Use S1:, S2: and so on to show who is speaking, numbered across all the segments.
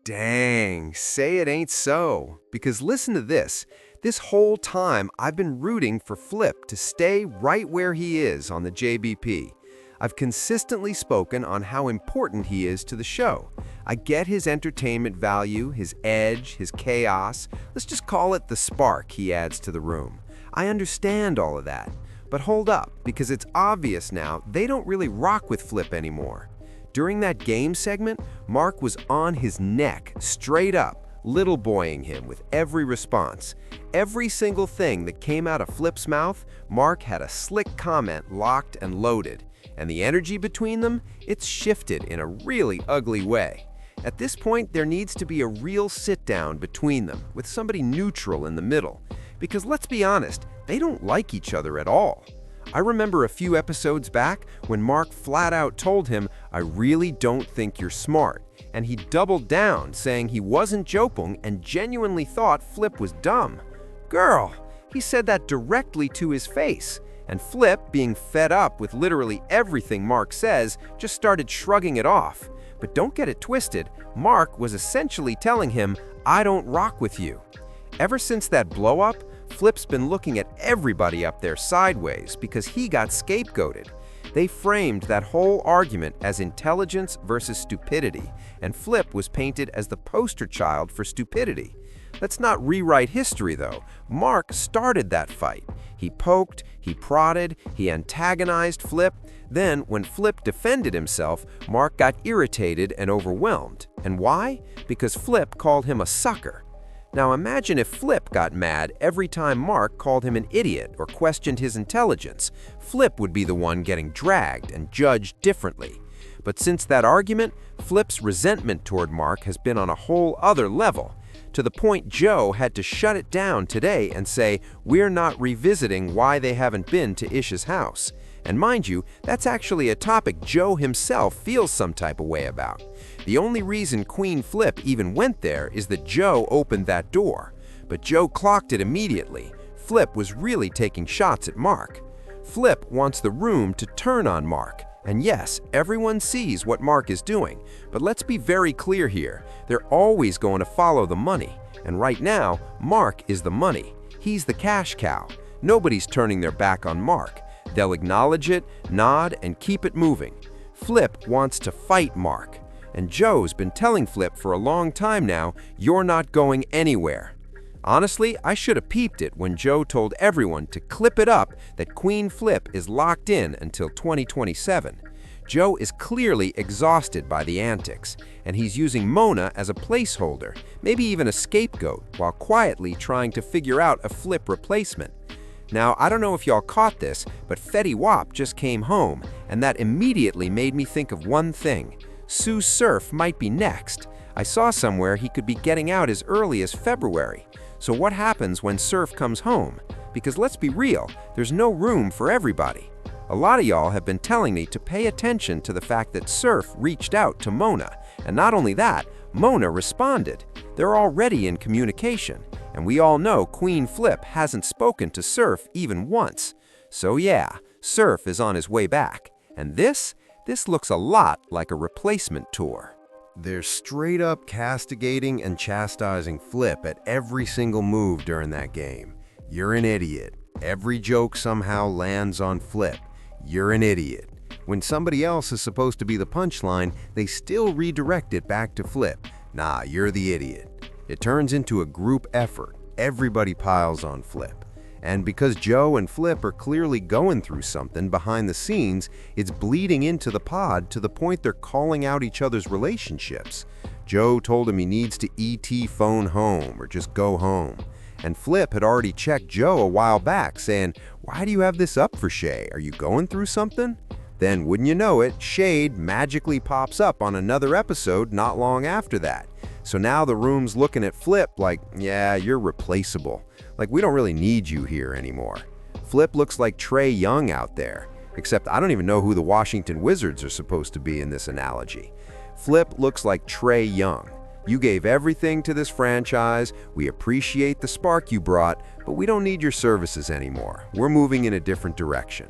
S1: Dang, say it ain't so. Because listen to this. This whole time, I've been rooting for Flip to stay right where he is on the JBP. I've consistently spoken on how important he is to the show. I get his entertainment value, his edge, his chaos. Let's just call it the spark he adds to the room. I understand all of that. But hold up, because it's obvious now they don't really rock with Flip anymore. During that game segment, Mark was on his neck, straight up, little boying him with every response. Every single thing that came out of Flip's mouth, Mark had a slick comment locked and loaded. And the energy between them, it's shifted in a really ugly way. At this point, there needs to be a real sit-down between them, with somebody neutral in the middle. Because let's be honest, they don't like each other at all. I remember a few episodes back when Mark flat out told him, "I really don't think you're smart." And he doubled down, saying he wasn't joking and genuinely thought Flip was dumb. Girl, he said that directly to his face. And Flip, being fed up with literally everything Mark says, just started shrugging it off. But don't get it twisted, Mark was essentially telling him, "I don't rock with you." Ever since that blow-up, Flip's been looking at everybody up there sideways because he got scapegoated. They framed that whole argument as intelligence versus stupidity, and Flip was painted as the poster child for stupidity. Let's not rewrite history, though. Mark started that fight. He poked, he prodded, he antagonized Flip. Then, when Flip defended himself, Mark got irritated and overwhelmed. And why? Because Flip called him a sucker. Now imagine if Flip got mad every time Mark called him an idiot or questioned his intelligence. Flip would be the one getting dragged and judged differently. But since that argument, Flip's resentment toward Mark has been on a whole other level, to the point Joe had to shut it down today and say, "We're not revisiting why they haven't been to Ish's house." And mind you, that's actually a topic Joe himself feels some type of way about. The only reason Queenzflip even went there is that Joe opened that door. But Joe clocked it immediately. Flip was really taking shots at Mark. Flip wants the room to turn on Mark. And yes, everyone sees what Mark is doing. But let's be very clear here. They're always going to follow the money. And right now, Mark is the money. He's the cash cow. Nobody's turning their back on Mark. They'll acknowledge it, nod, and keep it moving. Flip wants to fight Mark. And Joe's been telling Flip for a long time now, "You're not going anywhere." Honestly, I should have peeped it when Joe told everyone to clip it up that Queenzflip is locked in until 2027. Joe is clearly exhausted by the antics, and he's using Mona as a placeholder, maybe even a scapegoat, while quietly trying to figure out a Flip replacement. Now, I don't know if y'all caught this, but Fetty Wap just came home, and that immediately made me think of one thing. Sue Surf might be next. I saw somewhere he could be getting out as early as February. So what happens when Surf comes home? Because let's be real, there's no room for everybody. A lot of y'all have been telling me to pay attention to the fact that Surf reached out to Mona. And not only that, Mona responded. They're already in communication. And we all know Queenzflip hasn't spoken to Surf even once. So yeah, Surf is on his way back. And this looks a lot like a replacement tour. They're straight up castigating and chastising Flip at every single move during that game. "You're an idiot." Every joke somehow lands on Flip. "You're an idiot." When somebody else is supposed to be the punchline, they still redirect it back to Flip. "Nah, you're the idiot." It turns into a group effort. Everybody piles on Flip. And because Joe and Flip are clearly going through something behind the scenes, it's bleeding into the pod to the point they're calling out each other's relationships. Joe told him he needs to ET phone home or just go home. And Flip had already checked Joe a while back saying, "Why do you have this up for Shay? Are you going through something?" Then, wouldn't you know it, Shade magically pops up on another episode not long after that. So now the room's looking at Flip like, "Yeah, you're replaceable. Like, we don't really need you here anymore." Flip looks like Trae Young out there, except I don't even know who the Washington Wizards are supposed to be in this analogy. Flip looks like Trae Young. "You gave everything to this franchise, we appreciate the spark you brought, but we don't need your services anymore. We're moving in a different direction."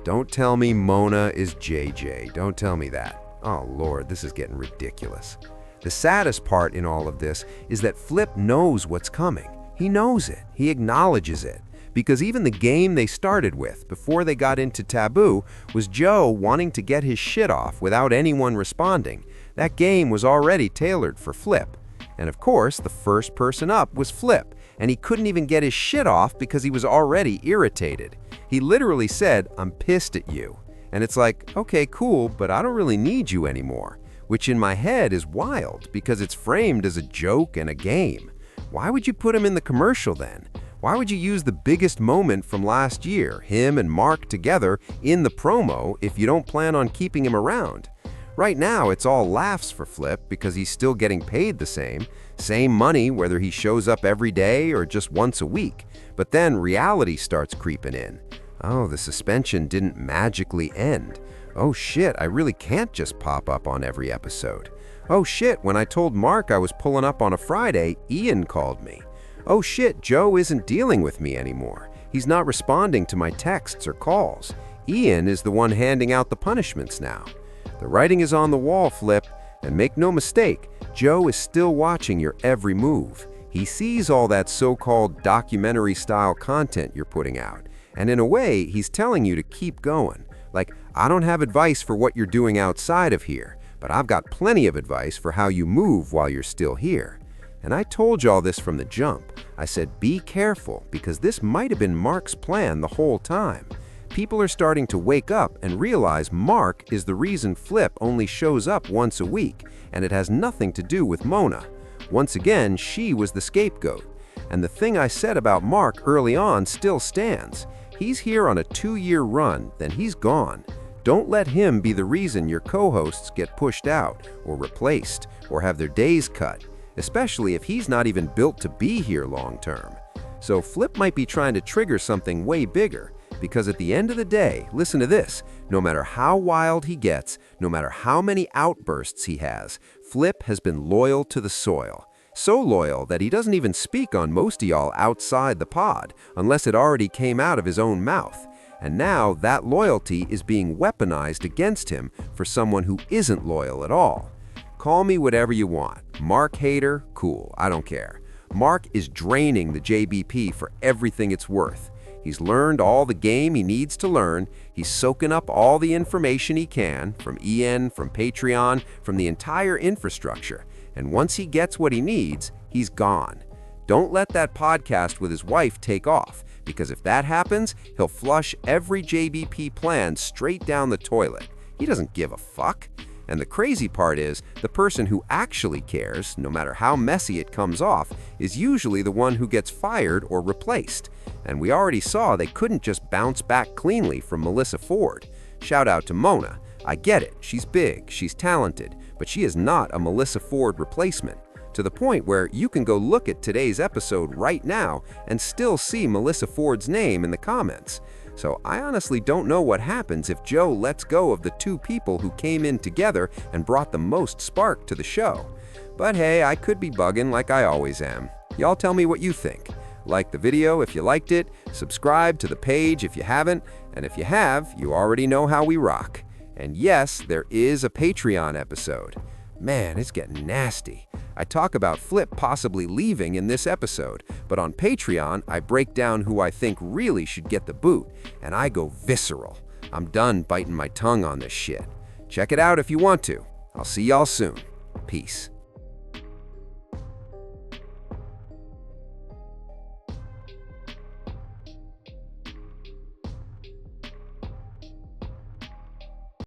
S1: Don't tell me Mona is JJ. Don't tell me that. Oh Lord, this is getting ridiculous. The saddest part in all of this is that Flip knows what's coming. He knows it. He acknowledges it. Because even the game they started with before they got into Taboo was Joe wanting to get his shit off without anyone responding. That game was already tailored for Flip. And of course, the first person up was Flip, and he couldn't even get his shit off because he was already irritated. He literally said, "I'm pissed at you." And it's like, okay, cool, but I don't really need you anymore. Which in my head is wild because it's framed as a joke and a game. Why would you put him in the commercial then? Why would you use the biggest moment from last year, him and Mark together, in the promo if you don't plan on keeping him around? Right now, it's all laughs for Flip because he's still getting paid the same money whether he shows up every day or just once a week. But then reality starts creeping in. Oh, the suspension didn't magically end. Oh shit, I really can't just pop up on every episode. Oh shit, when I told Mark I was pulling up on a Friday, Ian called me. Oh shit, Joe isn't dealing with me anymore. He's not responding to my texts or calls. Ian is the one handing out the punishments now. The writing is on the wall, Flip, and make no mistake, Joe is still watching your every move. He sees all that so-called documentary-style content you're putting out, and in a way, he's telling you to keep going. Like, I don't have advice for what you're doing outside of here, but I've got plenty of advice for how you move while you're still here. And I told you all this from the jump. I said, be careful, because this might have been Mark's plan the whole time. People are starting to wake up and realize Mark is the reason Flip only shows up once a week, and it has nothing to do with Mona. Once again, she was the scapegoat. And the thing I said about Mark early on still stands. He's here on a 2-year run, then he's gone. Don't let him be the reason your co-hosts get pushed out, or replaced, or have their days cut, especially if he's not even built to be here long term. So Flip might be trying to trigger something way bigger, because at the end of the day, listen to this, no matter how wild he gets, no matter how many outbursts he has, Flip has been loyal to the soil. So loyal that he doesn't even speak on most of y'all outside the pod, unless it already came out of his own mouth. And now that loyalty is being weaponized against him for someone who isn't loyal at all. Call me whatever you want. Mark hater, cool, I don't care. Mark is draining the JBP for everything it's worth. He's learned all the game he needs to learn. He's soaking up all the information he can, from EN, from Patreon, from the entire infrastructure. And once he gets what he needs, he's gone. Don't let that podcast with his wife take off, because if that happens, he'll flush every JBP plan straight down the toilet. He doesn't give a fuck. And the crazy part is, the person who actually cares, no matter how messy it comes off, is usually the one who gets fired or replaced. And we already saw they couldn't just bounce back cleanly from Melissa Ford. Shout out to Mona. I get it, she's big, she's talented, but she is not a Melissa Ford replacement. To the point where you can go look at today's episode right now and still see Melissa Ford's name in the comments. So I honestly don't know what happens if Joe lets go of the two people who came in together and brought the most spark to the show. But hey, I could be bugging like I always am. Y'all tell me what you think. Like the video if you liked it, subscribe to the page if you haven't, and if you have, you already know how we rock. And yes, there is a Patreon episode. Man, it's getting nasty. I talk about Flip possibly leaving in this episode, but on Patreon, I break down who I think really should get the boot, and I go visceral. I'm done biting my tongue on this shit. Check it out if you want to. I'll see y'all soon. Peace.